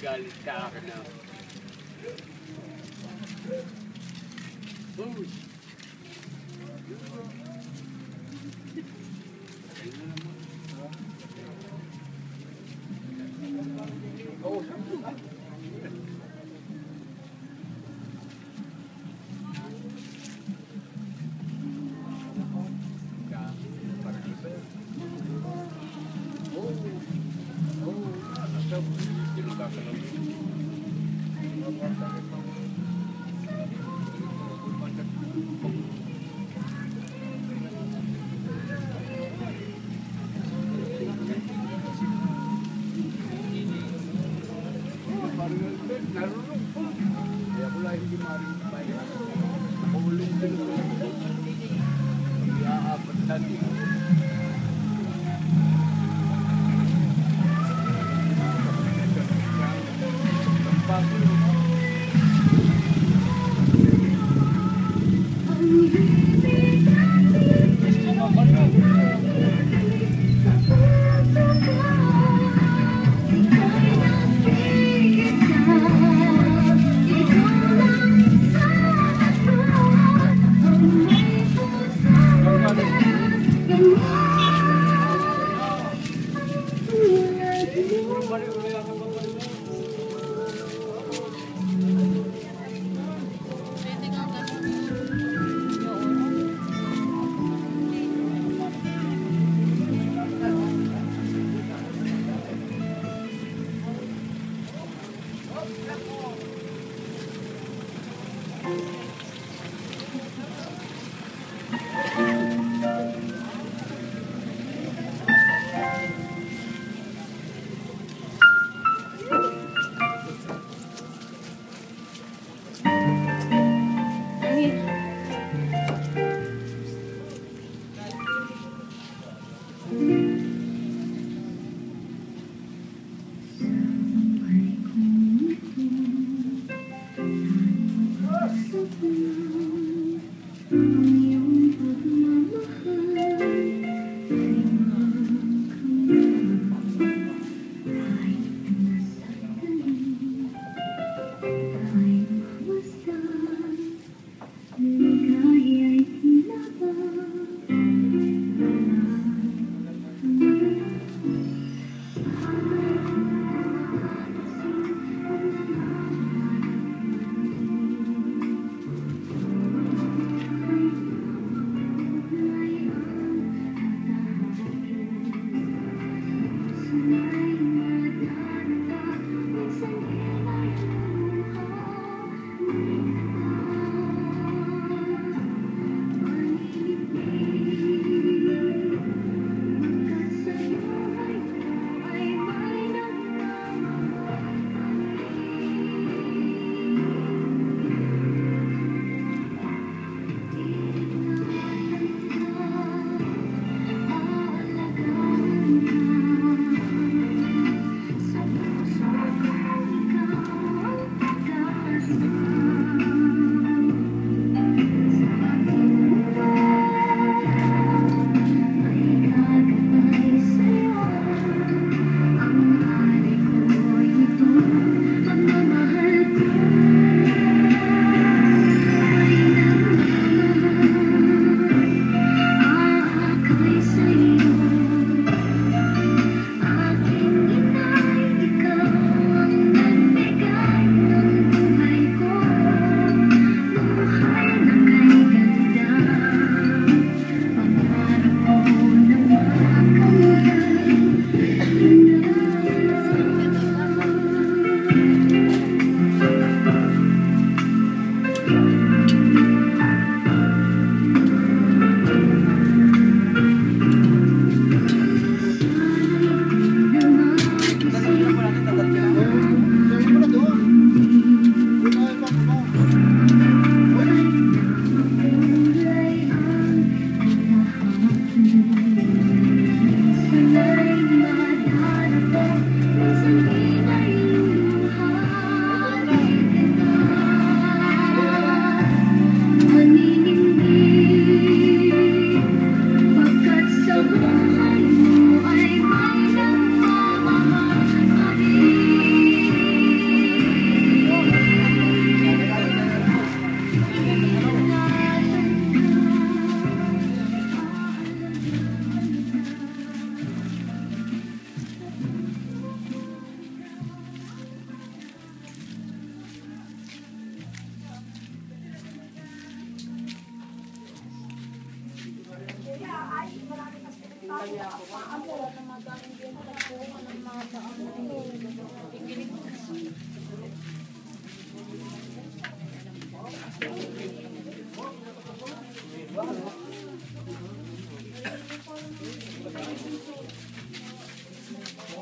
galit sa akin na. Uy! Oh,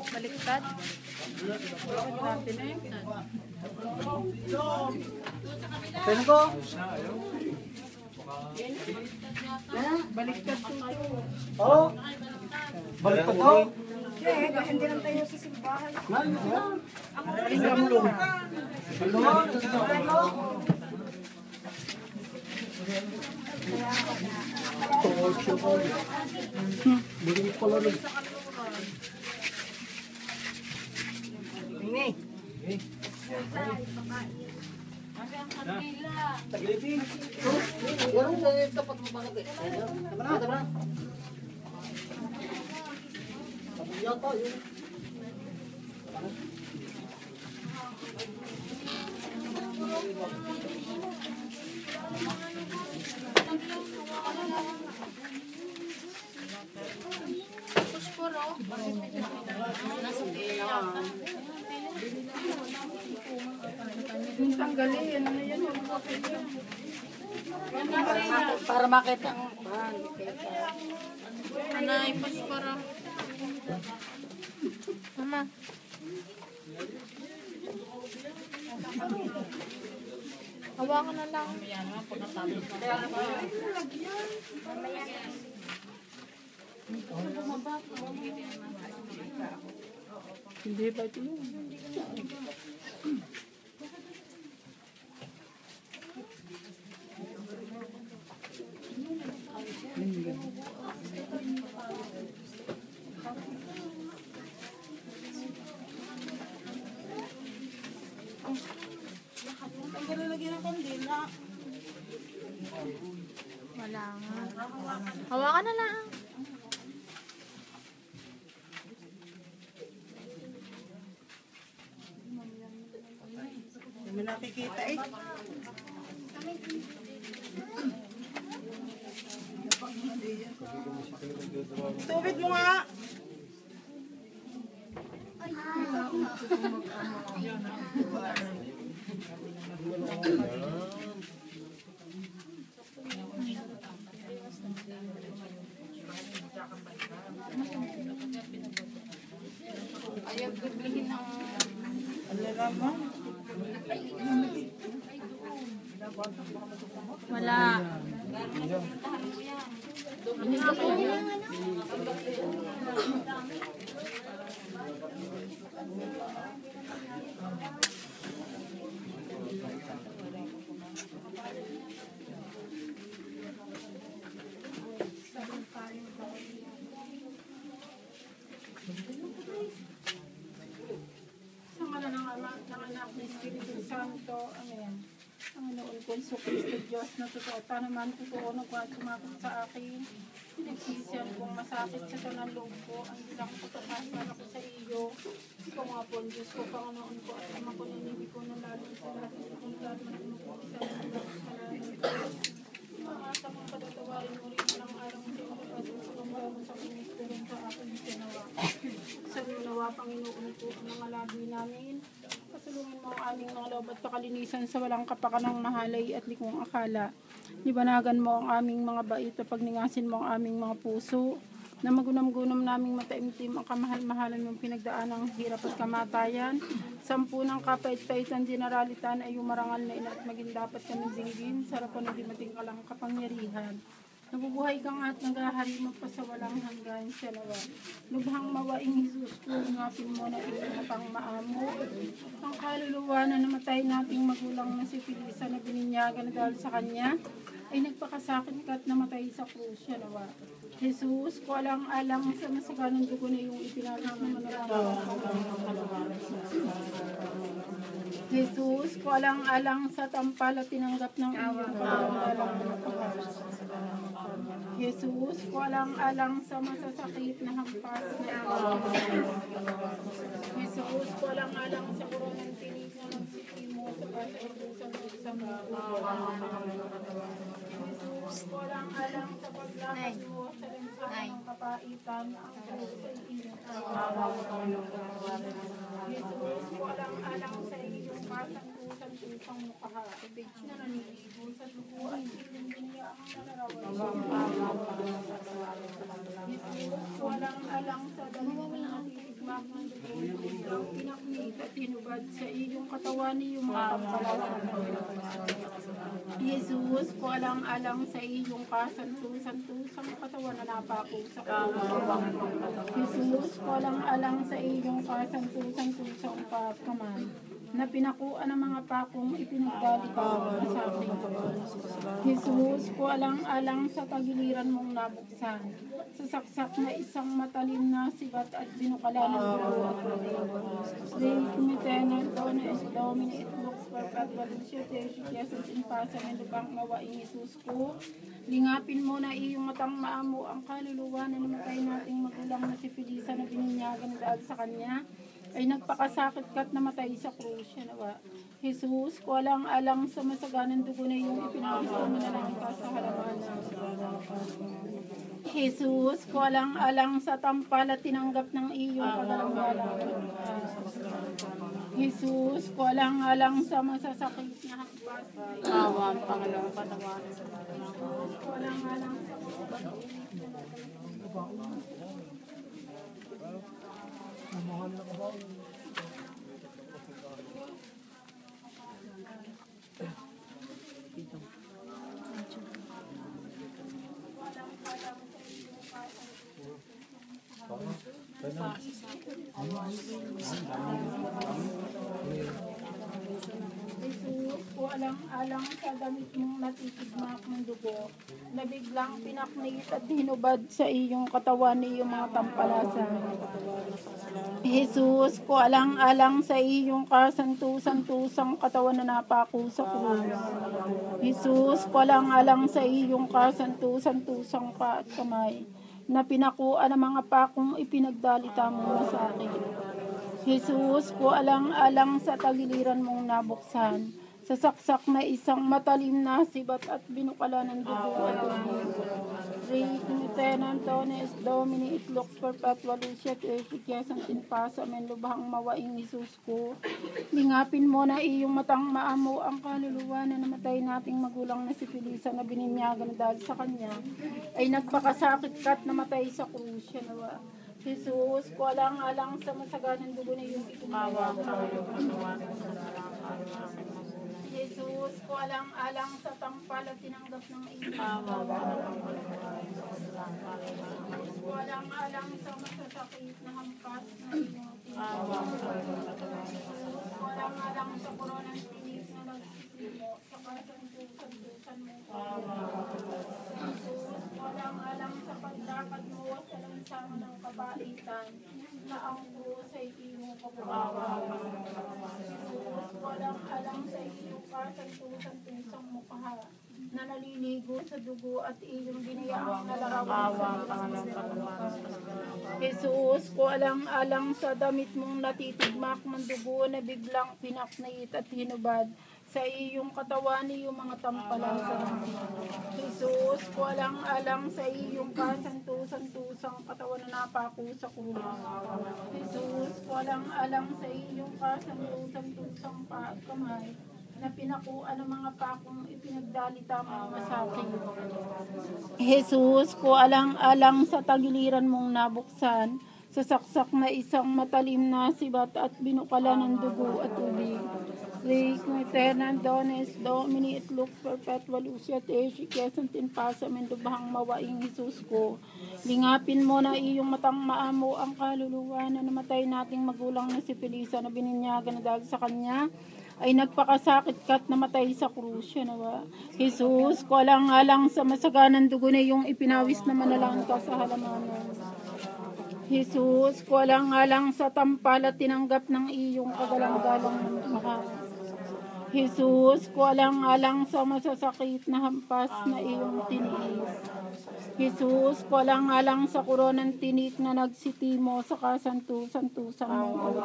Baliktad. Natin na yun. Pwede ko? Baliktad po. Oo. Baliktad ko? Hindi lang tayo sa simbahan. Balik pala rin. Ini. Taglipin. Yan ang dapat mabangat eh. Tama na, tama na. Sabi yata yun. Pusporo. Nasa pila. Yung tanggalin. Ano yan? Para makita ang Anay, pusporo. Mama. Hawakan na lang. Hindi ba ito yun? Wala nga. Hawakan na lang. Hindi mo nakikita eh. Tubig mo nga. Ayaw biblihin ng... Wala. Sa ngala ng Ama at ng Anak ng Espiritu Santo. Amen. Panginoon ko, Iso Cristo Diyos, na totoo, naman totoo na kwa sumakot sa akin. Pinagsisiyan kong masakit sa kanang loob ko, ang bilang pagkakasala ko sa iyo. Ikaw nga po, ang Diyos ko, Panginoon ko, at Ama ko, nanibig ko na lalo sa lahat ng kungkad, manunukong sa mga kasalanan. Maasa mong patatawarin mo rin ang araw sa iyo, at sa kumbago sa kinispirin sa aking sinawa. Sa nawa, Panginoon ko, ang mga labi namin. Pasalungin mo ang aming mga loob at kakalinisan sa walang kapakanang mahalay at likong akala. Libanagan mo ang aming mga bait at pagningasin mo ang aming mga puso. Na magunam-gunam naming mataimtim ang kamahal-mahalan mong pinagdaan ng hirap at kamatayan. Sampu ng kapait-paitan dinaralitan ay umarangal na ina at maging dapat kaming dinggin. Sarapan ng dimating kalang kapangyarihan. Nabubuhay kang at naghahari magpasawalang hanggan sa nawa. Lubhang mawaing Jesus ko, ingapin mo na iyong pang maamo. Ang kaluluwa na namatay nating magulang na si Felisa na bininyagan dahil sa kanya, ay nagpakasakit ka at namatay sa krus siya nawa. Jesus, ko alang-alang sa masaganang dugo na iyong ipinagod na manaraman. Jesus, ko alang-alang sa tampal at tinanggap ng iyong pagkakalang na pagkakas. Jesus, ko alang-alang sa masasakit na hampas na iyong. Jesus, ko alang-alang sa koronang tinig na magsiki mo sa pasa-ibusan mo sa mga. Jesus, ko alang-alang sa paglakad mo sa lensahan ng kapaitan ang puso Jesus, walang-alang sa iyong kasantusan-tusang mukha, na naniligo sa dugo at iyong biniyaang nalarawan. Jesus, walang-alang sa dalawang natitigmak ng dugo ng iyong pinaknit at hinubad sa iyong katawan iyong mga tampalasan. Jesus, walang-alang sa iyong kasantusan-tusang katawan na napako sa katawan. Jesus, walang-alang sa iyong kasantusan-tusang pagkaman na pinakuan ng mga pakong ipinagdali ka sa akin. Jesus, walang-alang sa tagiliran mong nabuksan, sa saksak na isang matalim na sibat at binukala ng dugo at Dei kumitena dona es domini et lux perpetua luciate Jesus in pasa ng lubang mawaing Jesus ko. Lingapin mo na iyong matang maamo ang kaluluwa na namatay nating magulang na si Felisa na bininyagan dahil sa kanya ay nagpakasakit ka't namatay sa krus. Yan nawa. Jesus, walang-alang sa masaganang dugo na iyong ipinawis mo na lang ka sa halaman. Jesus, walang-alang sa tampal at tinanggap ng iyong kagalang-galang. Jesus, walang-alang sa masasakit na hakbas. Awang Panginoong patawarin. Jesus, walang-alang sa Jesus, walang-alang sa damit mong natitigmak ng dugo, na biglang pinaknit at hinubad sa iyong katawan iyong mga tampalasan. Jesus, walang-alang sa iyong kasantusan-tusang katawan na napako sa krus. Jesus, walang-alang sa iyong kasantusan-tusang paa at kamay, na pinakuan ng mga pakong ipinagdalita mo sa akin. Jesus, walang-alang sa tagiliran mong nabuksan, sa saksak na isang matalim na sibat at binukala ng dugo at tubig. Rei kumitenan dones domini et lux perpetua luciat efficasan in pasa men lubhang mawaing Jesus ko. Lingapin mo na iyong matang maamo ang kaluluwa na namatay nating magulang na si Felisa na bininyagan dahil sa kanya ay nagpakasakit ka't namatay sa krus. Yan nawa. Jesus, walang-alang sa masaganang dugo na iyong itumawa. Jesus, walang-alang sa tampal at tinanggap ng iyong walang-alang sa masasakit na hampas na iyong walang-alang sa koronang tinig na nagsisimo sa kasantusan mo. Jesus, walang-alang sa paglakad mo sa lansangan ng kabaitan na ang krus ay iyong kabukawa. Jesus, walang-alang sa iyong kasantusan-tusang mukha na naliligo sa dugo at iyong binayaang nalarawan sa Jesus, walang-alang sa damit mong natitigmak ng dugo na biglang pinaknit at hinubad sa iyong katawan iyong mga tampalasan. Jesus, walang-alang sa iyong kasantusan-tusang katawan na napako sa krus. Jesus, walang-alang sa iyong kasantusan-tusang paa at kamay na pinakuan ng mga pakong ipinagdalita mo sa akin. Jesus, walang-alang sa tagiliran mong nabuksan, sa saksak na isang matalim na sibat at binukala ng dugo at tubig. Rei kumitenan dones domini et lux perpetua luciat efficasan in pasa men lubhang mawaing Jesus ko. Lingapin mo na iyong matang maamo ang kaluluwa na namatay nating magulang na si Felisa na bininyagan na dahil sa kanya ay nagpakasakit ka't namatay sa krus. Yan nawa. Jesus, walang-alang sa masaganang dugo na iyong ipinawis na manalangin ka sa halamanan. Jesus, walang-alang sa tampal at tinanggap ng iyong kagalang-galang mukha. Jesus, walang-alang sa masasakit na hampas na iyong tiniis. Jesus, walang-alang sa koronang tinik na nagsitimo sa kasantusan-tusang mong ulo.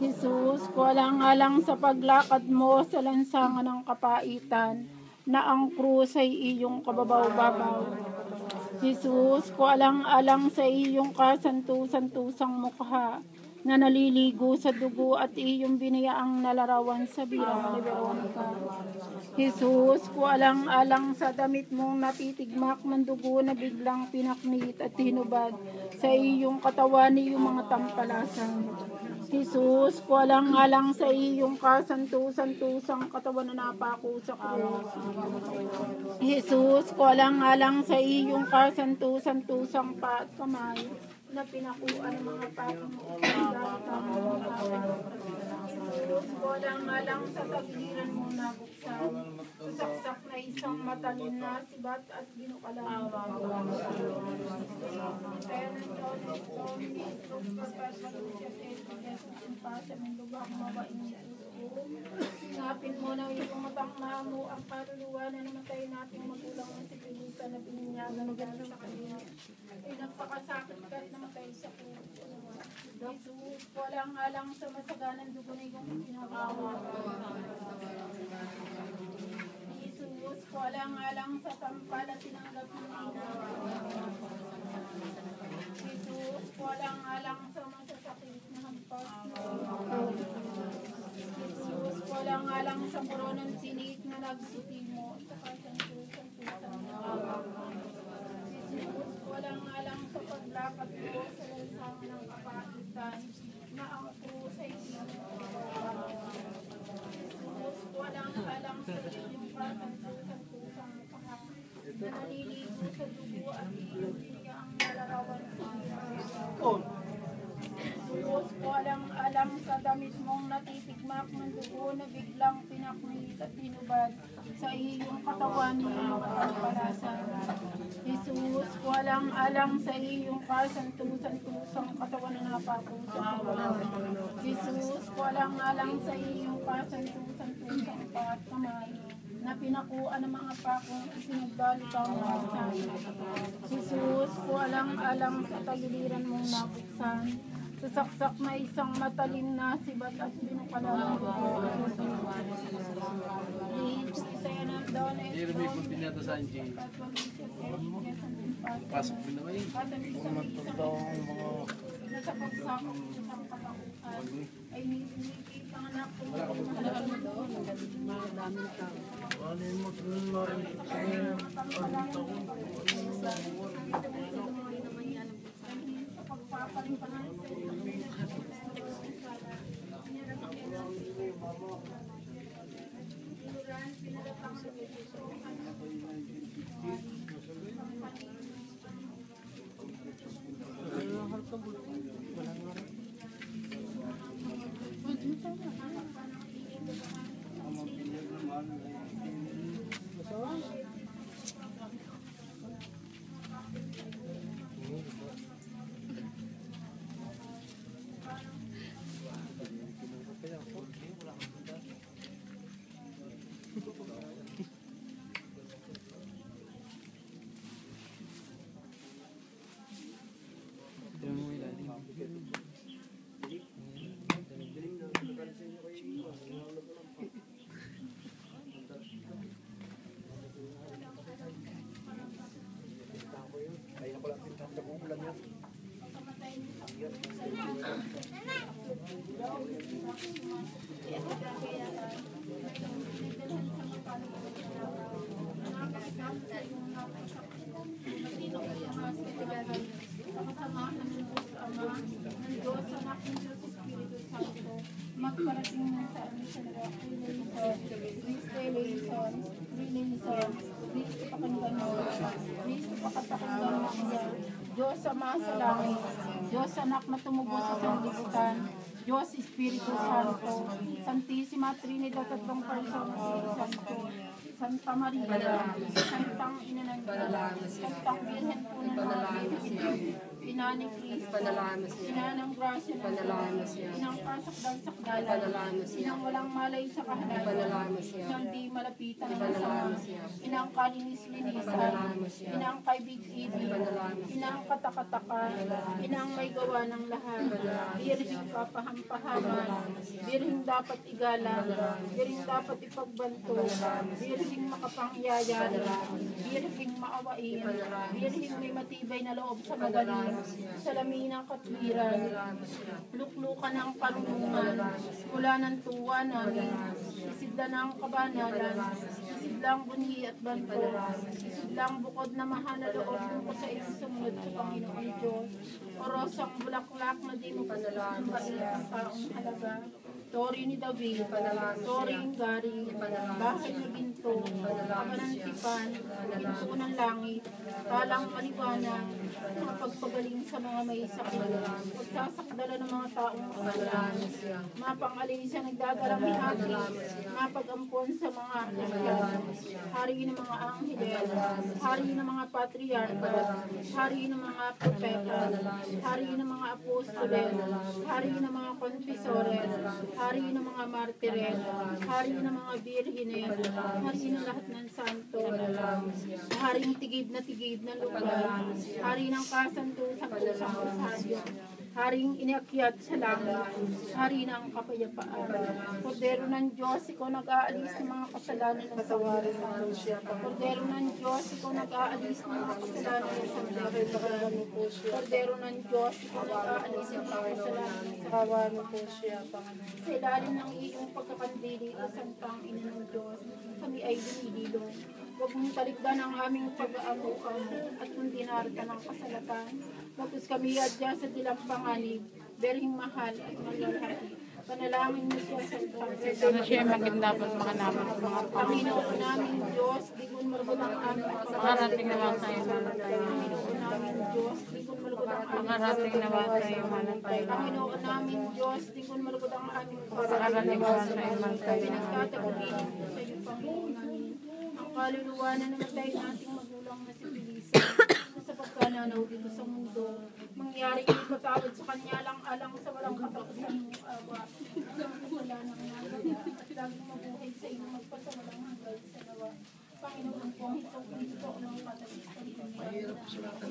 Jesus, walang-alang sa paglakad mo sa lansangan ng kapaitan na ang krus ay iyong kababaw-babaw. Jesus, kualang-alang sa iyong kasantu-santusang mukha na naliligo sa dugo at iyong biniyaang nalarawan sa birang ni Veronica. Jesus, kualang-alang sa damit mong natitigmak ng dugo na biglang pinaknit at hinubad sa iyong katawan iyong mga tampalasan. Jesus, kualang-alang sa iyong kasantu-santusang katawan na napako sa krus. Jesus, kualang-alang sa iyong kasantu-santusang pa at kamay na pinakuan ng mga patong Jesus, kualang-alang sa tagliran mo nabuksan, susaksak na isang matalim na sibat at binukalang. Kaya ng Diyos, ito, Jesus, pagpapalunsyat sa mga lubak mawain niya. Sinapin mo na iyong matang mo ang kaluluwa na namatay nating magulang ng sipilusan na pininyagan ng gano'n sa kanila. Ay nagpakasakit ka at namatay sa puso. Jesus, walang-alang sa masaganang dugo na iyong pinagawa. Jesus, walang-alang sa tampal at tinanggap ng Jesus, walang-alang sa masasakit na hampas. Jesus, walang-alang sa koronang sinig na nagsuti mo sa kasantusan-tusan na Jesus, walang-alang sa paglakad mo sa lansangan ng kapaitan na ang krus ay Jesus, walang-alang sa iyong kasantusan-tusan na naliligo sa dugo at iyong biniyaang nalarawan sa Jesus, walang-alang sa damit mong natitigmak ng dugo na biglang pinaknit at hinubad sa iyong katawan ng mga kampalasan. Jesus, walang-alang sa iyong kasantu-santusang katawan na napako sa katawan. Jesus, walang-alang sa iyong kasantu-santusang paat kamay na pinakuan ng mga pakong isinagbalitaw ng bagsan. Jesus, walang-alang sa tagiliran mong nabuksan, sasaksak na isang matalim na sibat at binukalang dugo. Jesus, isaya na daw na Hindi rin may pinata sa anjing. Pasok mo naman yun. Nasa pagsakot ng isang katauhan ay nilikit ang anak ko. Sa pagpapalipanan sa magparating na sa amin sa Diyos Ama sa langit, Diyos Anak na tumubos sa sanglibutan, Diyos Espiritu Santo, Santissima Trinidad tatlong persona, Santo, Santa Maria, Santang Ina ng Diyos, Santang Birhen po ng mga ina ni Cristo, Ipanalangin mo siya. ina ng grasya ng Ipanalangin mo Diyos, siya. inang kasakdal-sakdalan, Ipanalangin mo siya. inang walang malay sa Ipanalangin kahalayan, mo siya. inang di malapitan ng Ipanalangin masama, mo siya. inang kalinis-linisan, Ipanalangin mo siya. inang kaibig-ibig, Ipanalangin mo siya. inang katakatakan, inang may gawa ng lahat, birhing papahampahaman, birhing dapat igalang, birhing dapat ipagbanto, birhing makapangyayan, birhing maawain, birhing may matibay na loob sa magaling, salamin ng katwiran, luklukan ng karunungan, mula ng tuwa namin, isidla ng kabanalan, isidlang bunyi at banto, isidlang bukod na mahal na loob mo sa isusunod sa Panginoon Diyos, orosang bulaklak na di mo pasalambait ang taong halaga, Tori ni David, Tori ng Gari, Bahay ni Ginto, Kamanantipan, Ginto ng Langit, Talang Maliwanag, mga pagpagaling sa mga may sakit, pagsasakdala ng mga taong kasalan, mapangalin siya nagdadalang hati, mapag-ampon sa mga artisyan, hari ng mga anghel, hari ng mga patriarka, hari ng mga propeta, hari ng mga apostoles, hari ng mga konfesores, hari ng mga martires, hari ng mga birhines, hari ng lahat ng santo, haring tigib na lugar, hari ng kasantosang pusang rosario, haring inakyat sa langit, hari ng kapayapaan. Kordero ng Diyos, ikaw nag-aalis ng mga kasalanan ng sawarin ng Rusya. Kordero ng Diyos, ikaw nag-aalis ng mga kasalanan ng sandakan. Kordero ng Diyos, ikaw nag-aalis ng mga kasalanan ng sawarin ng Rusya. Sa ilalim ng iyong pagkakandili, o santang ina ng Diyos, kami ay dumidilong. Huwag mong talikdan ang aming pag-aamukan at kung dinarita ng kasalatan. Magpus kami adya sa dilang panganib, berhing mahal at malalaki. Panalangin mo siya sa Sana siya magandapot makanaman sa mga Panginoon namin Diyos, digun marugod ang aming Makarating naman tayo malatay. Panginoon namin Diyos, digun marugod ang aming Makarating naman tayo malatay. Panginoon namin Diyos, digun marugod ang aming Makarating naman tayo malatay. Pinagtatagubilin ko sa iyo, Panginoon namin. Ang kaluluwa na namatay nating magulang na si Felisa sa pagkananaw dito sa mundo. Mangyari ipatawad sa kanya lang alang sa walang katapusan mong awa. Wala nang nagawa at laging mabuhay sa iyo magpasawalang hanggang sa nawa. Panginoon po ang Hesus Kristo ang mga katapusan ng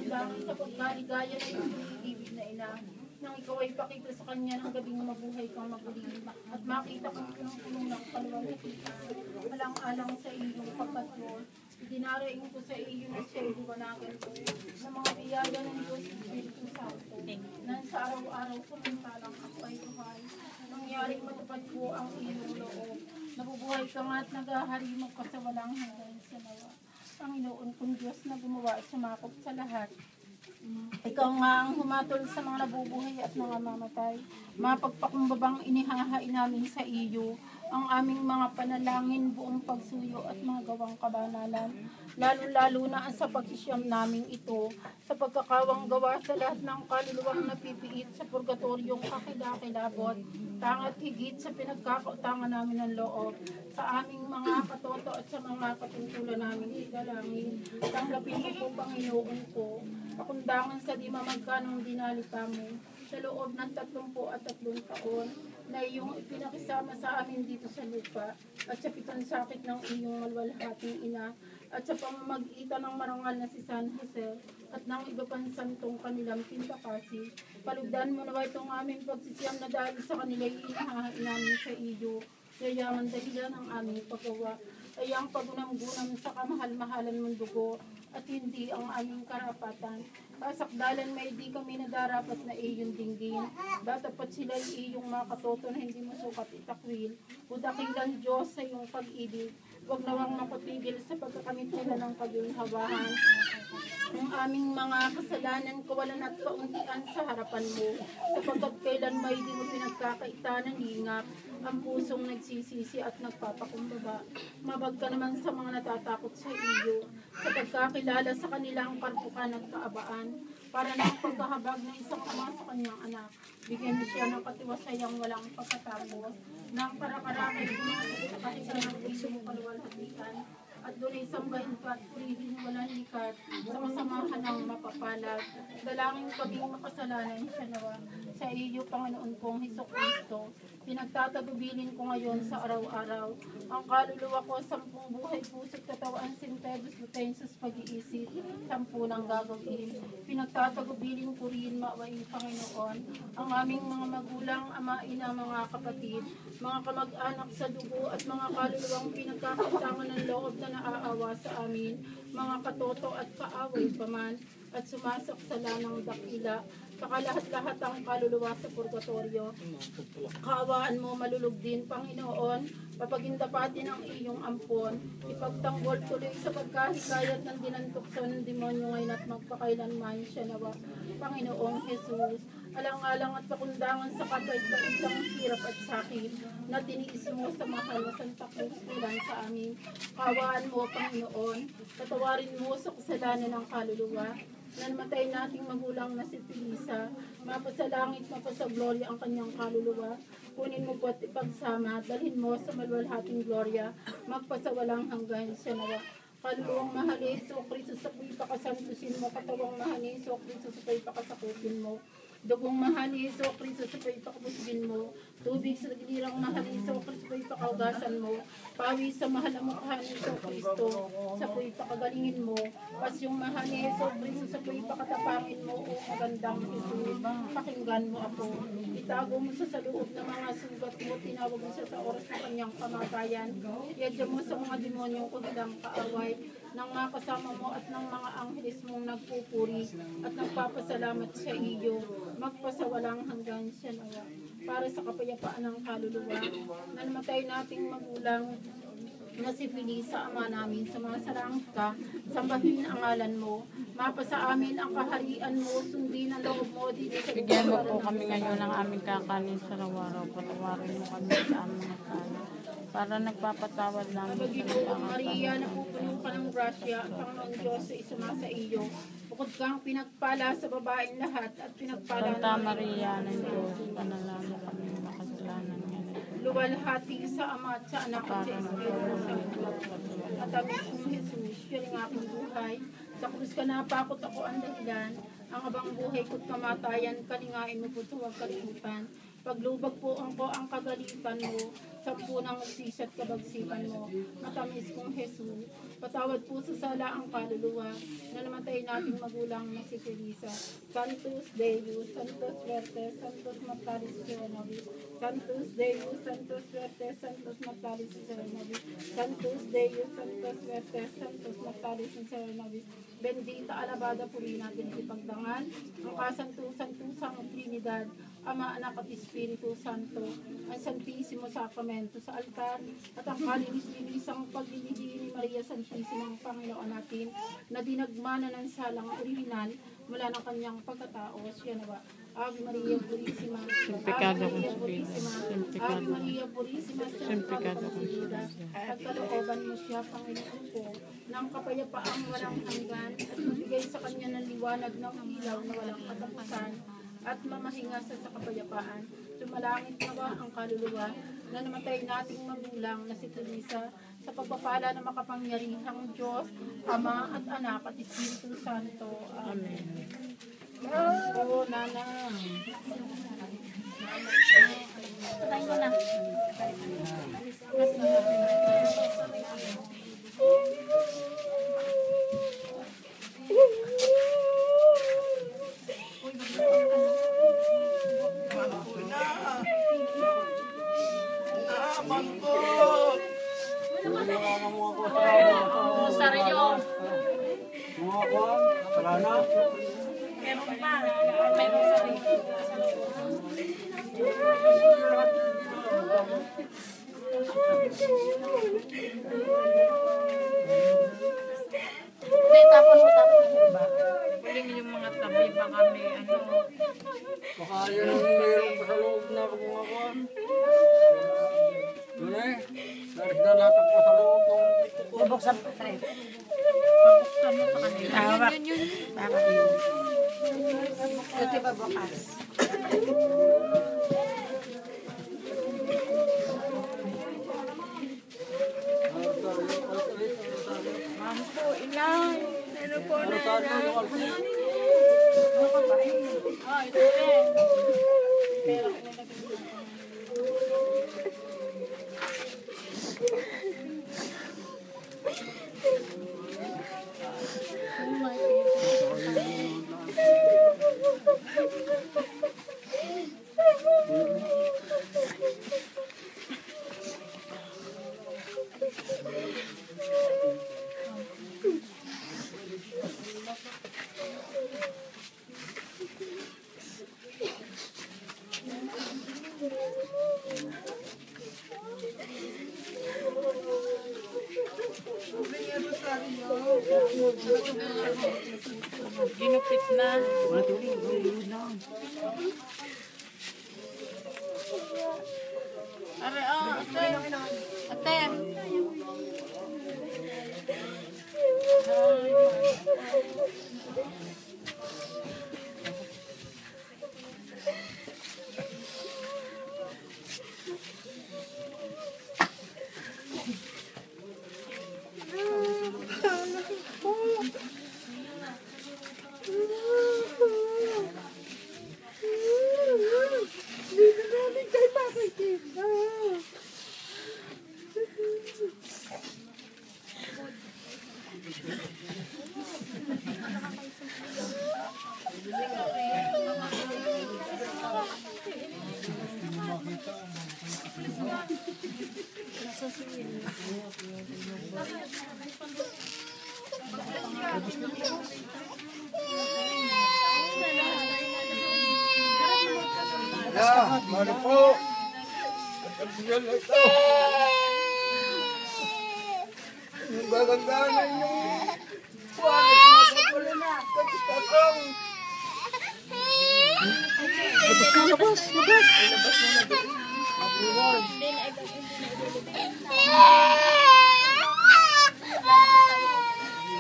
dahil sa pagkaligaya na iyong ibig na ina, nang ikaw ay pakita sa kanya ng gabing mabuhay kang maguling at makita kang punong-punong ng kaluwalhatian, alang-alang sa iyong pagkatyon. Dinaraing ko sa iyo na siya'y liwanagan ko sa mga biyaya ng Diyos Espiritu Santo, nang sa araw-araw samantalang ako ay buhay. Nangyaring matupad ko ang iyong loob. Nabubuhay ka nga at naghahari mo ka sa walang hanggan sa nawa. Panginoon kong Diyos na gumawa at sumakop sa lahat. Ikaw nga ang humatol sa mga nabubuhay at mga mamatay. Mapagpakumbabang inihahain namin sa iyo ang aming mga panalangin, buong pagsuyo at mga gawang kabanalan. Lalo-lalo na sa pagsisiyam namin ito sa pagkakawang gawa sa lahat ng kaluluwang napipiit sa purgatoryong kakilakilabot, tangat higit sa pinagkakautangan namin ng loob, sa aming mga katoto at sa mga katungkulan namin igalangin. Tanggapin mo po, Panginoon ko, pakundangan sa di mamagkanong dinalita mo sa loob ng 33 taon na iyong ipinakisama sa amin dito sa lupa at sa pitong sakit ng iyong malwalhating ina at sa pamamagitan ng marangal na si San Jose at ng iba pang santong kanilang pintakasi. Palugdan mo nawa itong aming pagsisiyam na dahil sa kanila'y inahain namin sa iyo. Yayaman dahilan ang aming paggawa ay ang pagunam-gunam sa kamahal-mahalan mong dugo at hindi ang aming karapatan. Kasakdalan may di kami nadarapat na iyong dinggin. Datapat sila iyong mga katoto na hindi masukat itakwil. Udakilan Diyos sa iyong pag-ibig. Huwag nawang mapatigil sa pagkakamit nila ng kaginhawahan. Ang aming mga kasalanan kawalan at kauntian sa harapan mo. Sapagkat kailan may di mo pinagkakaita ng hingap, ang pusong nagsisisi at nagpapakumbaba. Mabag ka naman sa mga natatakot sa iyo, sa pagkakilala sa kanilang karpukan at kaabaan, para ng pagkahabag ng isang ama sa kanyang anak. Bigyan niyo siya ng katiwasayang walang pagkatapos, ng karakarakay gumawa sa kahit ng puso mo kaluwalhatian, at doon ay sambahin ka at purihin walang likat sa kasamahan ng mapapalad. Dalangin kaming makasalanan siya nawa sa iyo, Panginoon kong Hesukristo. Pinagtatagubilin ko ngayon sa araw-araw ang kaluluwa ko, 10 buhay, puso't katawan, sintebus, lutensus, pag-iisip, 10 ng gagawin. Pinagtatagubilin ko rin, maawaing Panginoon, ang aming mga magulang, ama, ina, mga kapatid, mga kamag-anak sa dugo at mga kaluluwang pinagkakatangan ng loob na naaawa sa amin, mga katoto at kaaway paman, at sumasaksala ng dakila, pakalahat-lahat ang kaluluwa sa purgatorio. Kaawaan mo malulog din, Panginoon, papagindapatin ang iyong ampon, ipagtanggol tuloy sa pagkahikayat ng dinantukso ng demonyo ngayon at magpakailanman siya nawa. Panginoong Jesus, alang-alang at pakundangan sa kapait-paitang hirap at sakit na tiniis mo sa mahal na Santa Cruz tulang sa amin. Kaawaan mo, Panginoon, patawarin mo sa kasalanan ng kaluluwa na namatay nating magulang na si Teresa, mapasalangit, mapasagloria ang kanyang kaluluwa. Kunin mo po at ipagsama, dalhin mo sa malwalhating gloria, magpasawalang hanggan siya nawa. Kaluluwang mahal ni Jesucristo, sa kuwi pakasantusin mo, katawang mahal ni Jesucristo, sa kuwi pakasakupin mo. Dugong mahal ni Jesucristo, sa kuwi pakabusgin mo. Tubig sa gilirang mahal ni Jesucristo, sa kuwi pakaugasan mo. Pawi sa mahal na mukha ni Jesucristo, sa kuwi pakagalingin mo. Pasyong mahal ni Jesucristo, sa kuwi pakatapangin mo, o magandang Jesus. Pakinggan mo ako. Itago mo sa loob ng mga sugat mo, tinawag mo sa oras ng kanyang kamatayan. Iadya mo sa mga demonyong kugilang kaaway ng mga kasama mo at ng mga angheles mong nagpupuri at nagpapasalamat sa iyo. Magpasawalang hanggan siya nawa para sa kapayapaan ng kaluluwa na namatay nating magulang na si Felisa, ama namin, sa mga sarangit ka, sambahin ang ngalan mo, mapasa amin ang kaharian mo, sundin ang loob mo dito sa Bigyan mo po kami ngayon ng aming kakanin sa araw-araw. Patawarin mo kami sa aming masala. Para nagpapatawad namin sa Pagiging Maria, napupuno ka ng grasya, ang Panginoon Diyos ay isuma sa iyo. Bukod kang pinagpala sa babaeng lahat at pinagpala Santa Maria ng Diyos, panalangin kami makasalanan ngayon. luwalhati sa Ama at sa Anak at sa Espiritu Santo. Matamis kong Jesus, yun ang aking buhay. Sa krus ka napakot ako ang dahilan. Ang abang buhay ko't kamatayan, kalingain mo po sa huwag kalimutan. Paglubag po ang kagalitan mo, sa punang magsisat kabagsikan mo. Matamis kong Jesus, patawad po sa sala ang kaluluwa, na namatay nating magulang na si Teresa. Santos Deus, Santos Vertes, Santos Martaris Serenavis, Santos Deus, Santos Vertes, Santos Martaris Serenavis, Santos Deus, Santos Vertes, Santos Martaris Serenavis. Bendita, alabada, puri natin ipagdangan ang kasantusang Trinidad, Ama, Anak at Espiritu Santo, ang Santisimo Sacramento sa altar at ang kalinis-linisang paglilihim ni Maria Santisima ang Panginoon natin na dinagmana ng salang orihinal mula ng kanyang pagkatao. Siya nawa. Ave Maria Purísima, Simplicado Ave Maria con Purísima, Ave Maria Purísima, Simplicado con at kalooban mo siya, Panginoon ko, ng kapayapaang walang hanggan at magbigay sa kanya ng liwanag ng ilaw na walang katapusan at mamahinga sa kapayapaan. Sumalangit nawa ang kaluluwa na namatay nating magulang na si Teresa sa pagpapala ng makapangyarihang Diyos, Ama at Anak at Espiritu Santo. Amen. Oh, Nana. Patay mo na. Tapon mo. Huling yung mga tabi pa kami, Baka yun ang mayroon pa sa loob na kumungakuan. Yun eh. Naris na lahat po sa loob. Bubuksan po tayo. pabuksan mo sa kanila. Tama. Yun. Ito ba bukas? Ginupit na. Are, ate. Ate. Mano po! Pagkabigal na ito! Yung gagandaan yung pangit matapalo na! Kagtatang! Labas na, labas! Labas! Labas na na doon! Mabuwan!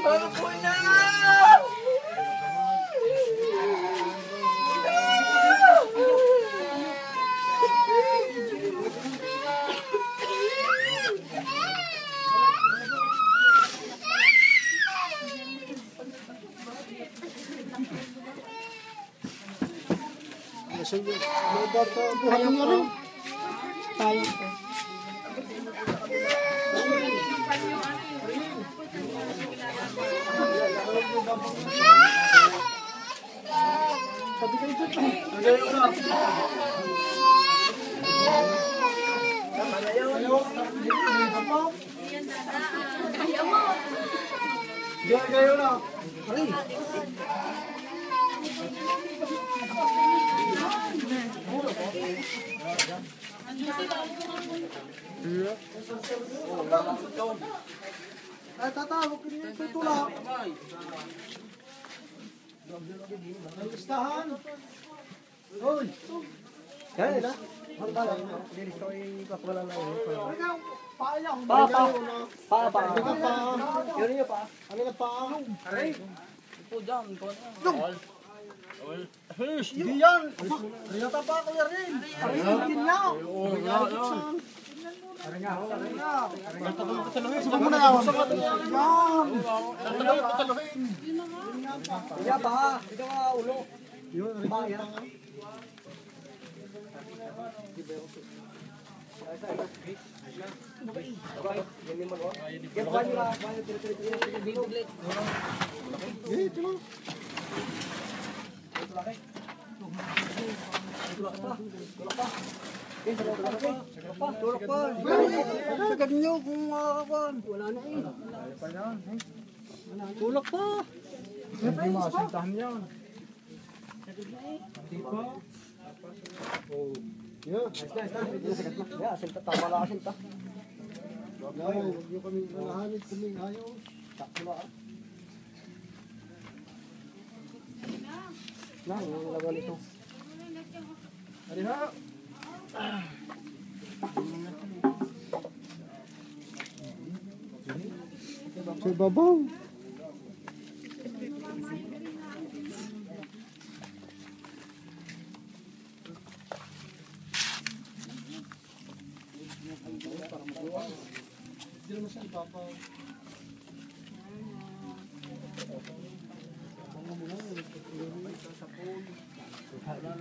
Mano po na! Sige, may bata buhay niya rin. Tayo po. Sabi kayo dyan. Diyan kayo na! Aray. Ay, tatawag ko niya tutulak. Ay, listahan. Hoy. Kaya na. Ang pala. Dilis ko ipapala na yun. Paaya. Pa. Yun niya pa. Ano na pa? Aray. Ito dyan, ito na. Hindi yan. Rinata pa ko rin. Aray, hindi na. Oo, nga. Suka mo na ako. Suka mo na yan. Kaya pa. Ito nga ulo. Yun, rin. Tulak pa. Sagad nyo kung makakakuan. Wala na eh. Tulak pa. Hindi masintahan yan. Hindi pa. Yeah, asinta. Tama lang asinta. Huwag nyo kami nalahanit. Kami ayos. Sakto na. Ang laban ito. Ari ha. Sa babaw. Hindi naman siya ipapaw. Para.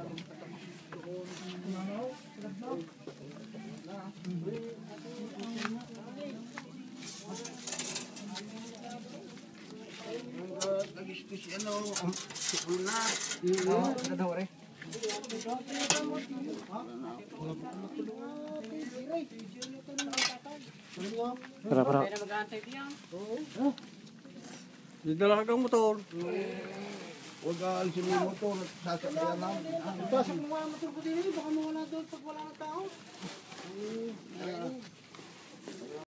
Di dalagang motor. Huwag aalisin yung motor at sasakyan lang. Pasok mo nga motor ko din, baka mawala doon pag wala na tao.